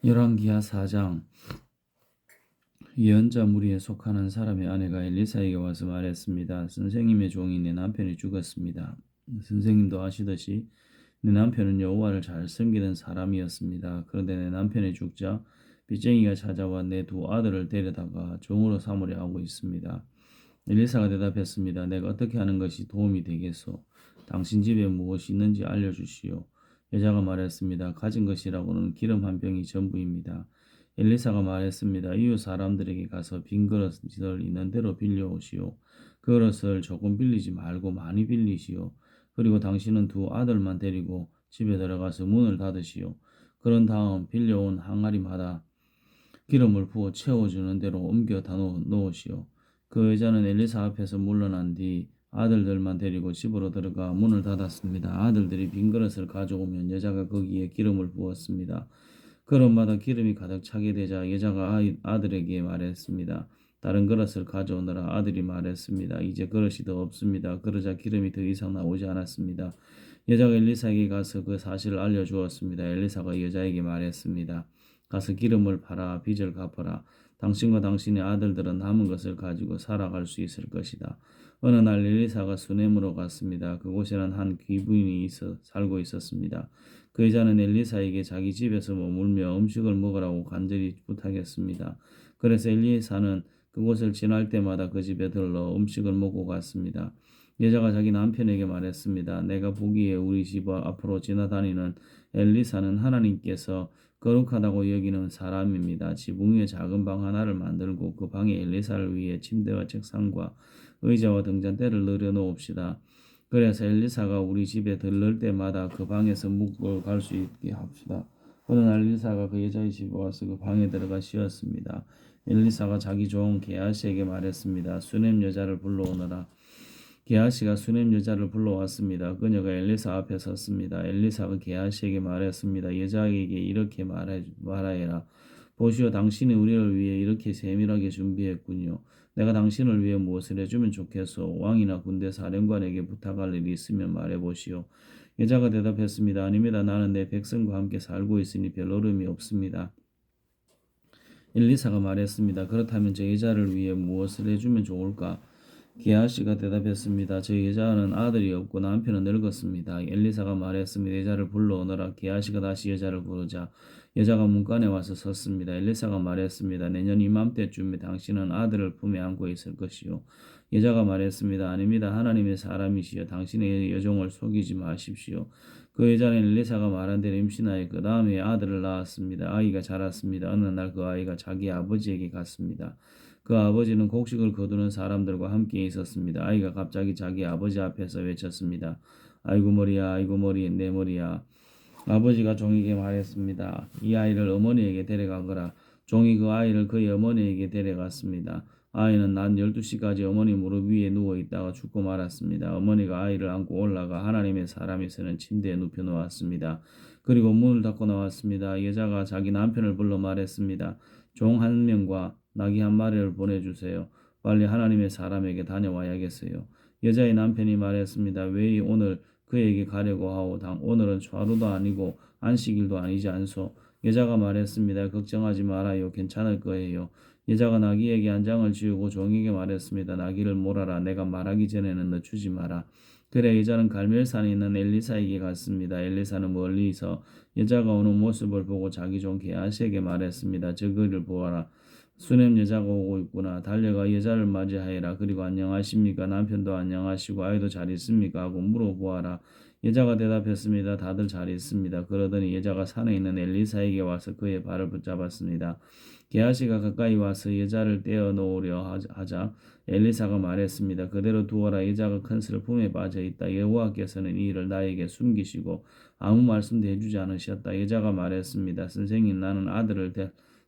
열왕기하 4장. 예언자 무리에 속하는 사람의 아내가 엘리사에게 와서 말했습니다. 선생님의 종이 내 남편이 죽었습니다. 선생님도 아시듯이 내 남편은 여호와를 잘 섬기던 사람이었습니다. 그런데 내 남편이 죽자 빚쟁이가 찾아와 내 두 아들을 데려다가 종으로 삼으려 하고 있습니다. 엘리사가 대답했습니다. 내가 어떻게 하는 것이 도움이 되겠소? 당신 집에 무엇이 있는지 알려주시오. 여자가 말했습니다. 가진 것이라고는 기름 한 병이 전부입니다. 엘리사가 말했습니다. 이웃 사람들에게 가서 빈 그릇을 있는 대로 빌려오시오. 그 그릇을 조금 빌리지 말고 많이 빌리시오. 그리고 당신은 두 아들만 데리고 집에 들어가서 문을 닫으시오. 그런 다음 빌려온 항아리마다 기름을 부어 채워주는 대로 옮겨 다 놓으시오. 그 여자는 엘리사 앞에서 물러난 뒤 아들들만 데리고 집으로 들어가 문을 닫았습니다. 아들들이 빈 그릇을 가져오면 여자가 거기에 기름을 부었습니다. 그릇마다 기름이 가득 차게 되자 여자가 아들에게 말했습니다. 다른 그릇을 가져오느라 아들이 말했습니다. 이제 그릇이 더 없습니다. 그러자 기름이 더 이상 나오지 않았습니다. 여자가 엘리사에게 가서 그 사실을 알려주었습니다. 엘리사가 여자에게 말했습니다. 가서 기름을 팔아 빚을 갚아라. 당신과 당신의 아들들은 남은 것을 가지고 살아갈 수 있을 것이다. 어느 날 엘리사가 수넴으로 갔습니다. 그곳에는 한 귀부인이 살고 있었습니다. 그 여자는 엘리사에게 자기 집에서 머물며 음식을 먹으라고 간절히 부탁했습니다. 그래서 엘리사는 그곳을 지날 때마다 그 집에 들러 음식을 먹고 갔습니다. 여자가 자기 남편에게 말했습니다. 내가 보기에 우리 집 앞으로 지나다니는 엘리사는 하나님께서 거룩하다고 여기는 사람입니다. 지붕 위에 작은 방 하나를 만들고 그 방에 엘리사를 위해 침대와 책상과 의자와 등잔대를 늘여놓읍시다. 그래서 엘리사가 우리 집에 들를 때마다 그 방에서 묵고 갈 수 있게 합시다. 어느 날 엘리사가 그 여자의 집에 와서 그 방에 들어가 쉬었습니다. 엘리사가 자기 종 게하시에게 말했습니다. 수넴 여자를 불러오너라. 게하시가 수넴 여자를 불러왔습니다. 그녀가 엘리사 앞에 섰습니다. 엘리사가 게하시에게 말했습니다. 여자에게 이렇게 말하여라. 보시오, 당신이 우리를 위해 이렇게 세밀하게 준비했군요. 내가 당신을 위해 무엇을 해주면 좋겠소? 왕이나 군대 사령관에게 부탁할 일이 있으면 말해보시오. 여자가 대답했습니다. 아닙니다. 나는 내 백성과 함께 살고 있으니 별 어려움이 없습니다. 엘리사가 말했습니다. 그렇다면 저 여자를 위해 무엇을 해주면 좋을까? 게하시가 대답했습니다. 저 여자는 아들이 없고 남편은 늙었습니다. 엘리사가 말했습니다. 여자를 불러오너라. 게하시가 다시 여자를 부르자 여자가 문간에 와서 섰습니다. 엘리사가 말했습니다. 내년 이맘때쯤에 당신은 아들을 품에 안고 있을 것이요. 여자가 말했습니다. 아닙니다. 하나님의 사람이시여 당신의 여종을 속이지 마십시오. 그 여자는 엘리사가 말한 대로 임신하여 그 다음에 아들을 낳았습니다. 아이가 자랐습니다. 어느 날 그 아이가 자기 아버지에게 갔습니다. 그 아버지는 곡식을 거두는 사람들과 함께 있었습니다. 아이가 갑자기 자기 아버지 앞에서 외쳤습니다. 아이고 머리야, 아이고 머리, 내 머리야. 아버지가 종에게 말했습니다. 이 아이를 어머니에게 데려가거라. 종이 그 아이를 그의 어머니에게 데려갔습니다. 아이는 낮 12시까지 어머니 무릎 위에 누워있다가 죽고 말았습니다. 어머니가 아이를 안고 올라가 하나님의 사람이 서는 침대에 눕혀놓았습니다. 그리고 문을 닫고 나왔습니다. 여자가 자기 남편을 불러 말했습니다. 종 한 명과 나귀 한 마리를 보내주세요. 빨리 하나님의 사람에게 다녀와야겠어요. 여자의 남편이 말했습니다. 왜 오늘 그에게 가려고 하오? 오늘은 초하루도 아니고 안식일도 아니지 않소? 여자가 말했습니다. 걱정하지 말아요. 괜찮을 거예요. 여자가 나귀에게 한 장을 지우고 종에게 말했습니다. 나귀를 몰아라. 내가 말하기 전에는 늦추지 마라. 그래 여자는 갈멜산에 있는 엘리사에게 갔습니다. 엘리사는 멀리서 여자가 오는 모습을 보고 자기 종 게하시에게 말했습니다. 저기를 보아라. 수넴 여자가 오고 있구나. 달려가 여자를 맞이하여라. 그리고 안녕하십니까? 남편도 안녕하시고 아이도 잘 있습니까? 하고 물어보아라. 여자가 대답했습니다. 다들 잘 있습니다. 그러더니 여자가 산에 있는 엘리사에게 와서 그의 발을 붙잡았습니다. 게하시가 가까이 와서 여자를 떼어 놓으려 하자 엘리사가 말했습니다. 그대로 두어라. 여자가 큰 슬픔에 빠져 있다. 여호와께서는 이 일을 나에게 숨기시고 아무 말씀도 해주지 않으셨다. 여자가 말했습니다. 선생님, 나는 아들을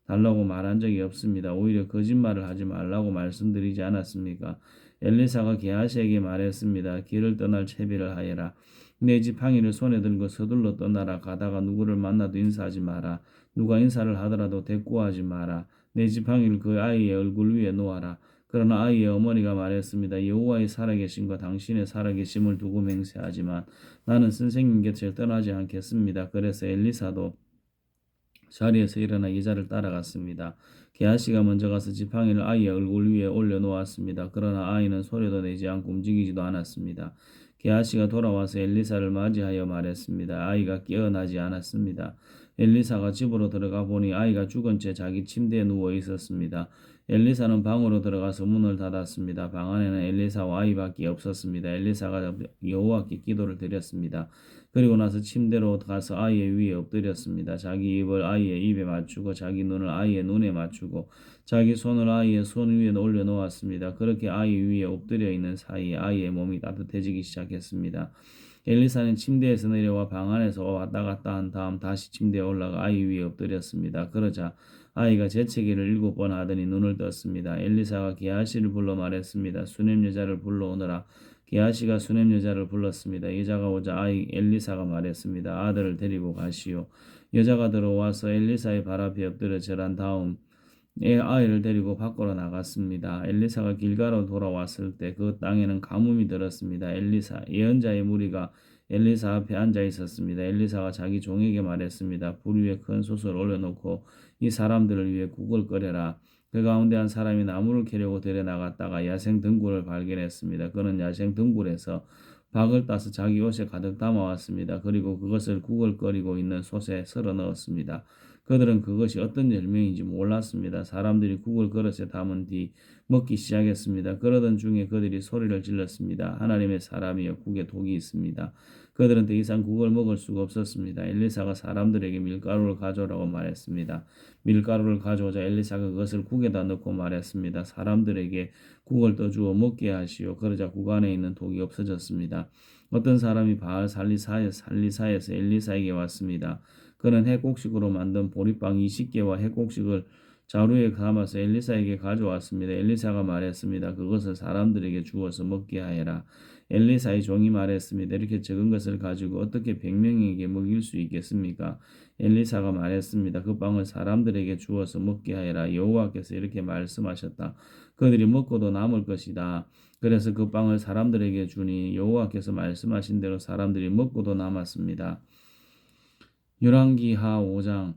달라고 말한 적이 없습니다. 오히려 거짓말을 하지 말라고 말씀드리지 않았습니까? 엘리사가 게하시에게 말했습니다. 길을 떠날 채비를 하여라. 내 집 항이를 손에 들고 서둘러 떠나라. 가다가 누구를 만나도 인사하지 마라. 누가 인사를 하더라도 대꾸하지 마라. 내 집 항이를 그 아이의 얼굴 위에 놓아라. 그러나 아이의 어머니가 말했습니다. 여호와의 살아계심과 당신의 살아계심을 두고 맹세하지만 나는 선생님 곁을 떠나지 않겠습니다. 그래서 엘리사도 자리에서 일어나 여자를 따라갔습니다. 게하시가 먼저 가서 지팡이를 아이의 얼굴 위에 올려놓았습니다. 그러나 아이는 소리도 내지 않고 움직이지도 않았습니다. 게하시가 돌아와서 엘리사를 맞이하여 말했습니다. 아이가 깨어나지 않았습니다. 엘리사가 집으로 들어가 보니 아이가 죽은 채 자기 침대에 누워 있었습니다. 엘리사는 방으로 들어가서 문을 닫았습니다. 방 안에는 엘리사와 아이밖에 없었습니다. 엘리사가 여호와께 기도를 드렸습니다. 그리고 나서 침대로 가서 아이의 위에 엎드렸습니다. 자기 입을 아이의 입에 맞추고 자기 눈을 아이의 눈에 맞추고 자기 손을 아이의 손 위에 올려놓았습니다. 그렇게 아이 위에 엎드려 있는 사이에 아이의 몸이 따뜻해지기 시작했습니다. 엘리사는 침대에서 내려와 방 안에서 왔다 갔다 한 다음 다시 침대에 올라가 아이 위에 엎드렸습니다. 그러자 아이가 재채기를 7번 하더니 눈을 떴습니다. 엘리사가 게하시를 불러 말했습니다. 수냄 여자를 불러오너라. 게하시가 수냄 여자를 불렀습니다. 여자가 오자 엘리사가 말했습니다. 아들을 데리고 가시오. 여자가 들어와서 엘리사의 발 앞에 엎드려 절한 다음 아이를 데리고 밖으로 나갔습니다. 엘리사가 길가로 돌아왔을 때 그 땅에는 가뭄이 들었습니다. 예언자의 무리가 엘리사 앞에 앉아 있었습니다. 엘리사가 자기 종에게 말했습니다. 불 위에 큰 솥을 올려놓고 이 사람들을 위해 국을 끓여라. 그 가운데 한 사람이 나무를 캐려고 데려나갔다가 야생 등굴을 발견했습니다. 그는 야생 등굴에서 박을 따서 자기 옷에 가득 담아왔습니다. 그리고 그것을 국을 끓이고 있는 솥에 썰어 넣었습니다. 그들은 그것이 어떤 열매인지 몰랐습니다. 사람들이 국을 그릇에 담은 뒤 먹기 시작했습니다. 그러던 중에 그들이 소리를 질렀습니다. 하나님의 사람이여, 국에 독이 있습니다. 그들은 더 이상 국을 먹을 수가 없었습니다. 엘리사가 사람들에게 밀가루를 가져오라고 말했습니다. 밀가루를 가져오자 엘리사가 그것을 국에다 넣고 말했습니다. 사람들에게 국을 떠주어 먹게 하시오. 그러자 국 안에 있는 독이 없어졌습니다. 어떤 사람이 바알 살리사에서 엘리사에게 왔습니다. 그는 핵곡식으로 만든 보리빵 20개와 핵곡식을 자루에 담아서 엘리사에게 가져왔습니다. 엘리사가 말했습니다. 그것을 사람들에게 주어서 먹게 하여라. 엘리사의 종이 말했습니다. 이렇게 적은 것을 가지고 어떻게 100명에게 먹일 수 있겠습니까? 엘리사가 말했습니다. 그 빵을 사람들에게 주어서 먹게 하여라. 여호와께서 이렇게 말씀하셨다. 그들이 먹고도 남을 것이다. 그래서 그 빵을 사람들에게 주니 여호와께서 말씀하신 대로 사람들이 먹고도 남았습니다. 열왕기하 5장.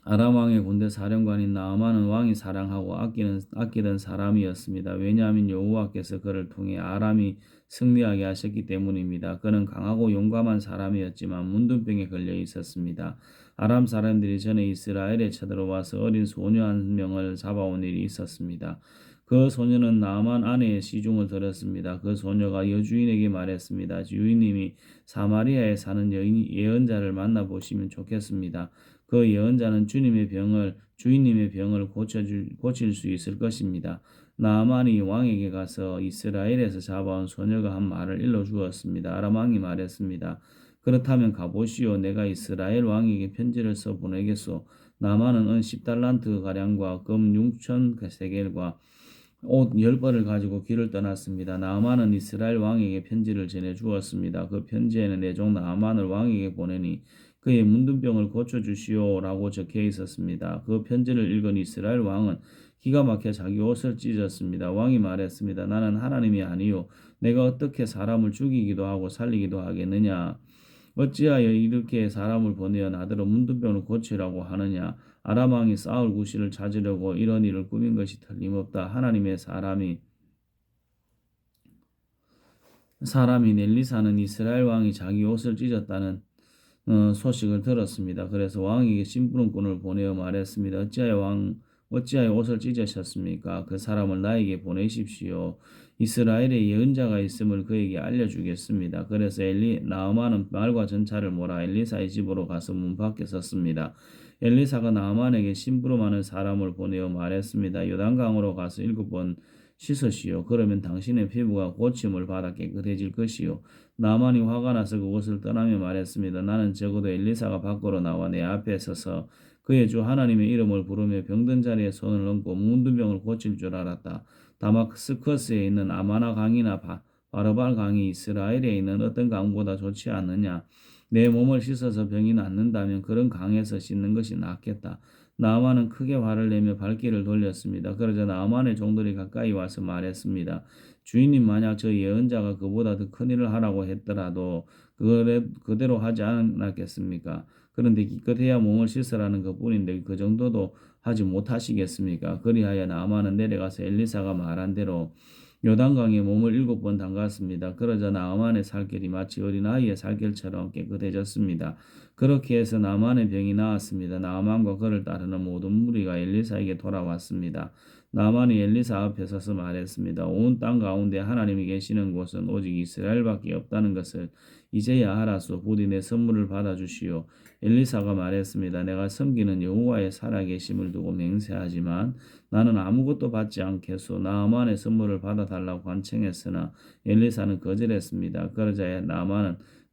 아람 왕의 군대 사령관인 나아만은 왕이 사랑하고 아끼던 사람이었습니다. 왜냐하면 여호와께서 그를 통해 아람이 승리하게 하셨기 때문입니다. 그는 강하고 용감한 사람이었지만 문둥병에 걸려 있었습니다. 아람 사람들이 전에 이스라엘에 쳐들어와서 어린 소녀 한 명을 잡아온 일이 있었습니다. 그 소녀는 나아만 아내의 시중을 들었습니다. 그 소녀가 여주인에게 말했습니다. 주인님이 사마리아에 사는 예언자를 만나보시면 좋겠습니다. 그 예언자는 주인님의 병을 고칠 수 있을 것입니다. 나아만이 왕에게 가서 이스라엘에서 잡아온 소녀가 한 말을 일러주었습니다. 아람 왕이 말했습니다. 그렇다면 가보시오. 내가 이스라엘 왕에게 편지를 써 보내겠소. 나아만은 은 10달란트 가량과 금 6천 세겔과 옷 10벌을 가지고 길을 떠났습니다. 나아만은 이스라엘 왕에게 편지를 전해주었습니다. 그 편지에는 내 종 나아만을 왕에게 보내니 그의 문둥병을 고쳐주시오라고 적혀 있었습니다. 그 편지를 읽은 이스라엘 왕은 기가 막혀 자기 옷을 찢었습니다. 왕이 말했습니다. 나는 하나님이 아니요 내가 어떻게 사람을 죽이기도 하고 살리기도 하겠느냐. 어찌하여 이렇게 사람을 보내어 나더러 문둥병을 고치라고 하느냐. 아람 왕이 싸울 구실을 찾으려고 이런 일을 꾸민 것이 틀림없다. 하나님의 사람인 엘리사는 이스라엘 왕이 자기 옷을 찢었다는 소식을 들었습니다. 그래서 왕에게 심부름꾼을 보내어 말했습니다. 어찌하여 옷을 찢으셨습니까? 그 사람을 나에게 보내십시오. 이스라엘에 예언자가 있음을 그에게 알려주겠습니다. 그래서 나아만은 말과 전차를 몰아 엘리사의 집으로 가서 문 밖에 섰습니다. 엘리사가 나아만에게 심부름하는 사람을 보내어 말했습니다. 요단강으로 가서 7번 씻으시오. 그러면 당신의 피부가 고침을 받아 깨끗해질 것이요. 나아만이 화가 나서 그곳을 떠나며 말했습니다. 나는 적어도 엘리사가 밖으로 나와 내 앞에 서서 그의 주 하나님의 이름을 부르며 병든 자리에 손을 얹고 문둥병을 고칠 줄 알았다. 다마스커스에 있는 아마나 강이나 바르발 강이 이스라엘에 있는 어떤 강보다 좋지 않느냐. 내 몸을 씻어서 병이 낫는다면 그런 강에서 씻는 것이 낫겠다. 나아만은 크게 화를 내며 발길을 돌렸습니다. 그러자 나아만의 종들이 가까이 와서 말했습니다. 주인님, 만약 저 예언자가 그보다 더 큰 일을 하라고 했더라도 그대로 하지 않았겠습니까? 그런데 기껏해야 몸을 씻으라는 것뿐인데 그 정도도 하지 못하시겠습니까? 그리하여 나아만은 내려가서 엘리사가 말한 대로 요단강에 몸을 7번 담갔습니다. 그러자 나아만의 살결이 마치 어린아이의 살결처럼 깨끗해졌습니다. 그렇게 해서 나아만의 병이 나았습니다. 나아만과 그를 따르는 모든 무리가 엘리사에게 돌아왔습니다. 나아만이 엘리사 앞에 서서 말했습니다. 온 땅 가운데 하나님이 계시는 곳은 오직 이스라엘밖에 없다는 것을 이제야 알았소. 부디 내 선물을 받아주시오. 엘리사가 말했습니다. 내가 섬기는 여호와의 살아계심을 두고 맹세하지만 나는 아무것도 받지 않겠소. 나아만의 선물을 받아달라고 간청했으나 엘리사는 거절했습니다. 그러자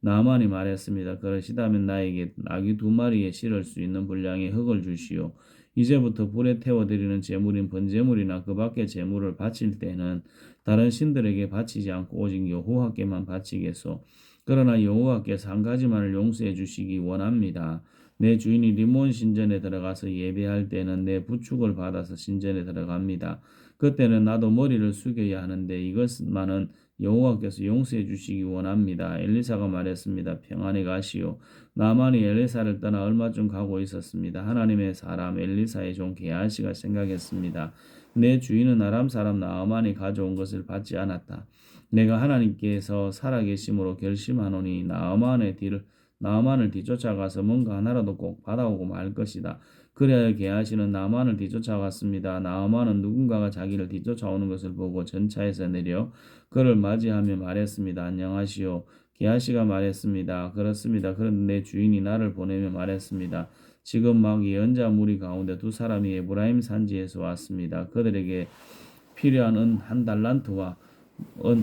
나아만이 말했습니다. 그러시다면 나에게 나귀 2마리에 실을 수 있는 분량의 흙을 주시오. 이제부터 불에 태워드리는 제물인 번제물이나 그 밖의 제물을 바칠 때는 다른 신들에게 바치지 않고 오직 여호와께만 바치겠소. 그러나 여호와께서 한 가지만을 용서해 주시기 원합니다. 내 주인이 리몬 신전에 들어가서 예배할 때는 내 부축을 받아서 신전에 들어갑니다. 그때는 나도 머리를 숙여야 하는데 이것만은 여호와께서 용서해 주시기 원합니다. 엘리사가 말했습니다. 평안히 가시오. 나만이 엘리사를 떠나 얼마쯤 가고 있었습니다. 하나님의 사람 엘리사의 종 게하시가 생각했습니다. 내 주인은 아람 사람 나아만이 가져온 것을 받지 않았다. 내가 하나님께서 살아계심으로 결심하노니 나아만을 뒤쫓아가서 뭔가 하나라도 꼭 받아오고 말 것이다. 그래야 게하시는 나아만을 뒤쫓아갔습니다. 나아만은 누군가가 자기를 뒤쫓아오는 것을 보고 전차에서 내려 그를 맞이하며 말했습니다. 안녕하시오. 게하시가 말했습니다. 그렇습니다. 그런데 내 주인이 나를 보내며 말했습니다. 지금 막 예언자 무리 가운데 2사람이 에브라임 산지에서 왔습니다. 그들에게 필요한 은 1달란트와 옷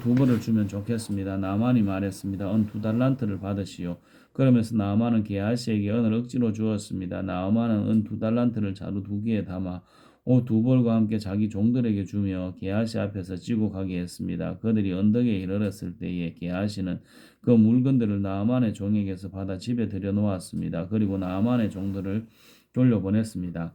2벌을 주면 좋겠습니다. 나만이 말했습니다. 은 2달란트를 받으시오. 그러면서 나아만은 게하시에게 은을 억지로 주었습니다. 나아만은 은 2달란트를 자루 2개에 담아 옷 2벌과 함께 자기 종들에게 주며 게하시 앞에서 지고 가게 했습니다. 그들이 언덕에 이르렀을 때에 게하시는 그 물건들을 나아만의 종에게서 받아 집에 들여놓았습니다. 그리고 나아만의 종들을 돌려보냈습니다.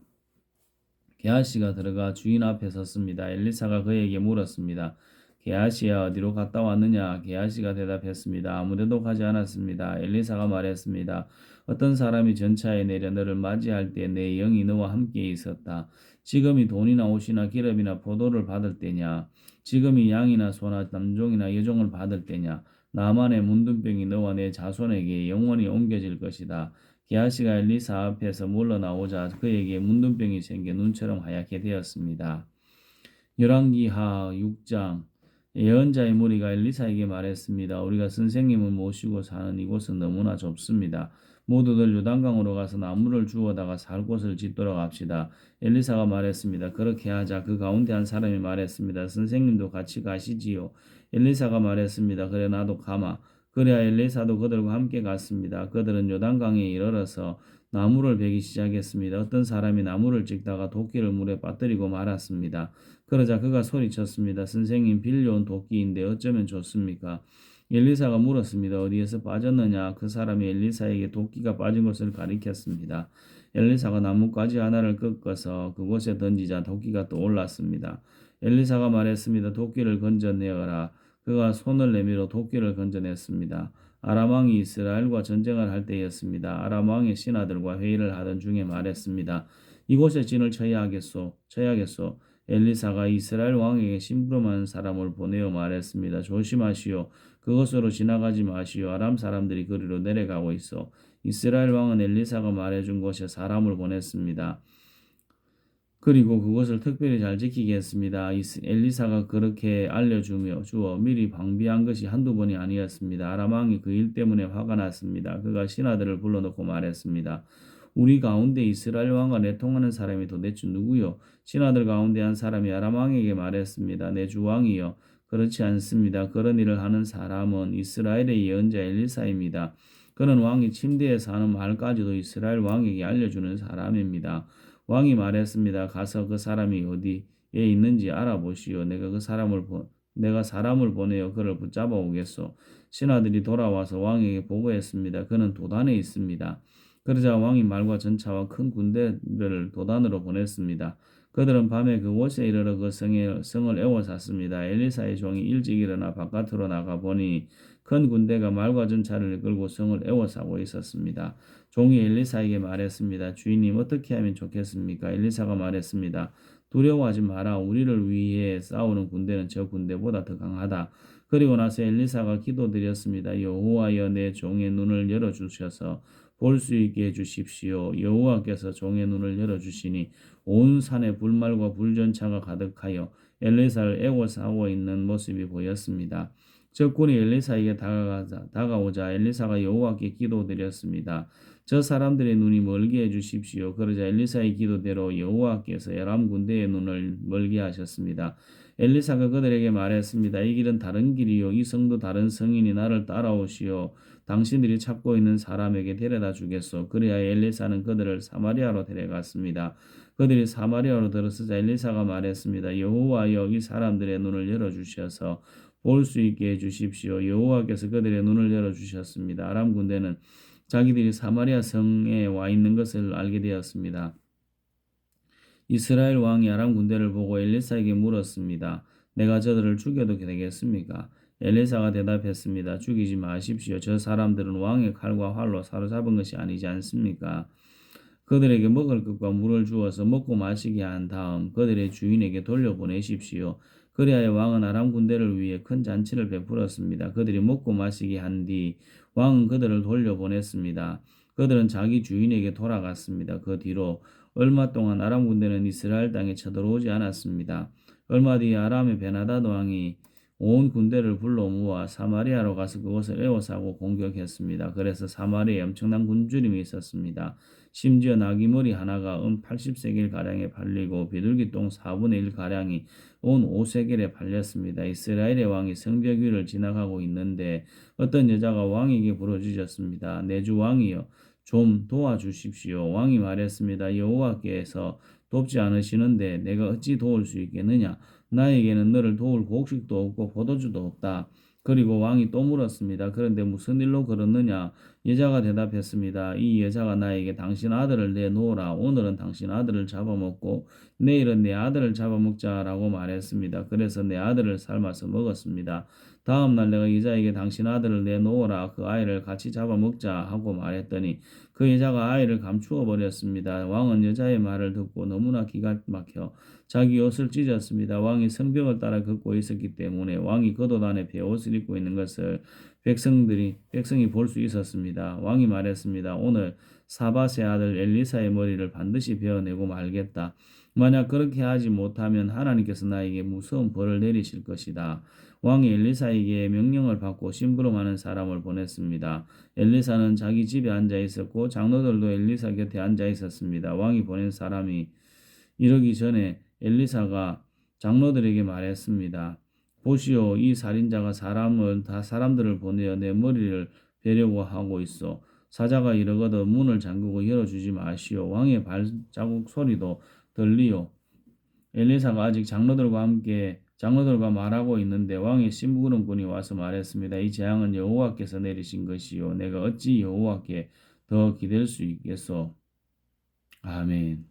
게하시가 들어가 주인 앞에 섰습니다. 엘리사가 그에게 물었습니다. 게하시야 어디로 갔다 왔느냐? 게하시가 대답했습니다. 아무데도 가지 않았습니다. 엘리사가 말했습니다. 어떤 사람이 전차에 내려 너를 맞이할 때 내 영이 너와 함께 있었다. 지금이 돈이나 옷이나 기름이나 포도를 받을 때냐? 지금이 양이나 소나 남종이나 여종을 받을 때냐? 나만의 문둥병이 너와 내 자손에게 영원히 옮겨질 것이다. 게하시가 엘리사 앞에서 물러나오자 그에게 문둥병이 생겨 눈처럼 하얗게 되었습니다. 열왕기하 6장 예언자의 무리가 엘리사에게 말했습니다. 우리가 선생님을 모시고 사는 이곳은 너무나 좁습니다. 모두들 요단강으로 가서 나무를 주워다가 살 곳을 짓도록 합시다. 엘리사가 말했습니다. 그렇게 하자. 그 가운데 한 사람이 말했습니다. 선생님도 같이 가시지요. 엘리사가 말했습니다. 그래 나도 가마. 그래야 엘리사도 그들과 함께 갔습니다. 그들은 요단강에 이르러서 나무를 베기 시작했습니다. 어떤 사람이 나무를 찍다가 도끼를 물에 빠뜨리고 말았습니다. 그러자 그가 소리쳤습니다. 선생님 빌려온 도끼인데 어쩌면 좋습니까? 엘리사가 물었습니다. 어디에서 빠졌느냐? 그 사람이 엘리사에게 도끼가 빠진 것을 가리켰습니다. 엘리사가 나뭇가지 하나를 꺾어서 그곳에 던지자 도끼가 또 올랐습니다. 엘리사가 말했습니다. 도끼를 건져내어라. 그가 손을 내밀어 도끼를 건져냈습니다. 아람 왕이 이스라엘과 전쟁을 할 때였습니다. 아람 왕의 신하들과 회의를 하던 중에 말했습니다. 이곳에 진을 쳐야겠소. 엘리사가 이스라엘 왕에게 심부름하는 사람을 보내어 말했습니다. 조심하시오. 그것으로 지나가지 마시오. 아람 사람들이 그리로 내려가고 있어. 이스라엘 왕은 엘리사가 말해준 곳에 사람을 보냈습니다. 그리고 그것을 특별히 잘 지키게 했습니다. 엘리사가 그렇게 주어 미리 방비한 것이 한두 번이 아니었습니다. 아람 왕이 그 일 때문에 화가 났습니다. 그가 신하들을 불러놓고 말했습니다. 우리 가운데 이스라엘 왕과 내통하는 사람이 도대체 누구요? 신하들 가운데 한 사람이 아람 왕에게 말했습니다. 내 주 왕이요. 그렇지 않습니다. 그런 일을 하는 사람은 이스라엘의 예언자 엘리사입니다. 그는 왕이 침대에서 하는 말까지도 이스라엘 왕에게 알려주는 사람입니다. 왕이 말했습니다. 가서 그 사람이 어디에 있는지 알아보시오. 내가 사람을 보내어 그를 붙잡아 오겠소. 신하들이 돌아와서 왕에게 보고했습니다. 그는 도단에 있습니다. 그러자 왕이 말과 전차와 큰 군대를 도단으로 보냈습니다. 그들은 밤에 그곳에 이르러 그 성을 에워쌌습니다. 엘리사의 종이 일찍 일어나 바깥으로 나가 보니 큰 군대가 말과 전차를 끌고 성을 에워싸고 있었습니다. 종이 엘리사에게 말했습니다. 주인님, 어떻게 하면 좋겠습니까? 엘리사가 말했습니다. 두려워하지 마라. 우리를 위해 싸우는 군대는 저 군대보다 더 강하다. 그리고 나서 엘리사가 기도드렸습니다. 여호와여, 내 종의 눈을 열어주셔서 볼 수 있게 해주십시오. 여호와께서 종의 눈을 열어주시니 온 산에 불말과 불전차가 가득하여 엘리사를 애워싸고 있는 모습이 보였습니다. 적군이 엘리사에게 다가오자 엘리사가 여호와께 기도드렸습니다. 저 사람들의 눈이 멀게 해주십시오. 그러자 엘리사의 기도대로 여호와께서 아람 군대의 눈을 멀게 하셨습니다. 엘리사가 그들에게 말했습니다. 이 길은 다른 길이요, 이 성도 다른 성인이 나를 따라오시오. 당신들이 찾고 있는 사람에게 데려다 주겠소. 그래야 엘리사는 그들을 사마리아로 데려갔습니다. 그들이 사마리아로 들어서자 엘리사가 말했습니다. 여호와여, 이 사람들의 눈을 열어주셔서 볼 수 있게 해주십시오. 여호와께서 그들의 눈을 열어주셨습니다. 아람 군대는 자기들이 사마리아 성에 와 있는 것을 알게 되었습니다. 이스라엘 왕이 아람 군대를 보고 엘리사에게 물었습니다. 내가 저들을 죽여도 되겠습니까? 엘리사가 대답했습니다. 죽이지 마십시오. 저 사람들은 왕의 칼과 활로 사로잡은 것이 아니지 않습니까? 그들에게 먹을 것과 물을 주어서 먹고 마시게 한 다음 그들의 주인에게 돌려보내십시오. 그리하여 왕은 아람 군대를 위해 큰 잔치를 베풀었습니다. 그들이 먹고 마시게 한 뒤 왕은 그들을 돌려보냈습니다. 그들은 자기 주인에게 돌아갔습니다. 그 뒤로 얼마 동안 아람 군대는 이스라엘 땅에 쳐들어오지 않았습니다. 얼마 뒤에 아람의 베나다드 왕이 온 군대를 불러 모아 사마리아로 가서 그것을 에워싸고 공격했습니다. 그래서 사마리아에 엄청난 굶주림이 있었습니다. 심지어 나귀머리 하나가 은 80세겔가량에 팔리고 비둘기똥 4분의 1가량이 온 5세겔에 팔렸습니다. 이스라엘의 왕이 성벽 위를 지나가고 있는데 어떤 여자가 왕에게 부르짖었습니다. 내 주 왕이여, 좀 도와주십시오. 왕이 말했습니다. 여호와께서 돕지 않으시는데 내가 어찌 도울 수 있겠느냐? 나에게는 너를 도울 곡식도 없고 포도주도 없다. 그리고 왕이 또 물었습니다. 그런데 무슨 일로 그러느냐? 여자가 대답했습니다. 이 여자가 나에게 당신 아들을 내놓으라. 오늘은 당신 아들을 잡아먹고 내일은 내 아들을 잡아먹자라고 말했습니다. 그래서 내 아들을 삶아서 먹었습니다. 다음 날 내가 여자에게 당신 아들을 내놓으라. 그 아이를 같이 잡아먹자 하고 말했더니 그 여자가 아이를 감추어 버렸습니다. 왕은 여자의 말을 듣고 너무나 기가 막혀 자기 옷을 찢었습니다. 왕이 성벽을 따라 걷고 있었기 때문에 왕이 겉옷 안에 베옷을 입고 있는 것을 백성이 볼 수 있었습니다. 왕이 말했습니다. 오늘 사밧의 아들 엘리사의 머리를 반드시 베어내고 말겠다. 만약 그렇게 하지 못하면 하나님께서 나에게 무서운 벌을 내리실 것이다. 왕이 엘리사에게 명령을 받고 심부름하는 사람을 보냈습니다. 엘리사는 자기 집에 앉아 있었고 장로들도 엘리사 곁에 앉아 있었습니다. 왕이 보낸 사람이 이러기 전에 엘리사가 장로들에게 말했습니다. 보시오, 이 살인자가 사람들을 보내어 내 머리를 베려고 하고 있어. 사자가 이러거든 문을 잠그고 열어주지 마시오. 왕의 발자국 소리도 들리오. 엘리사가 아직 장로들과 말하고 있는데 왕의 심부름꾼이 와서 말했습니다. 이 재앙은 여호와께서 내리신 것이요. 내가 어찌 여호와께 더 기댈 수 있겠소. 아멘.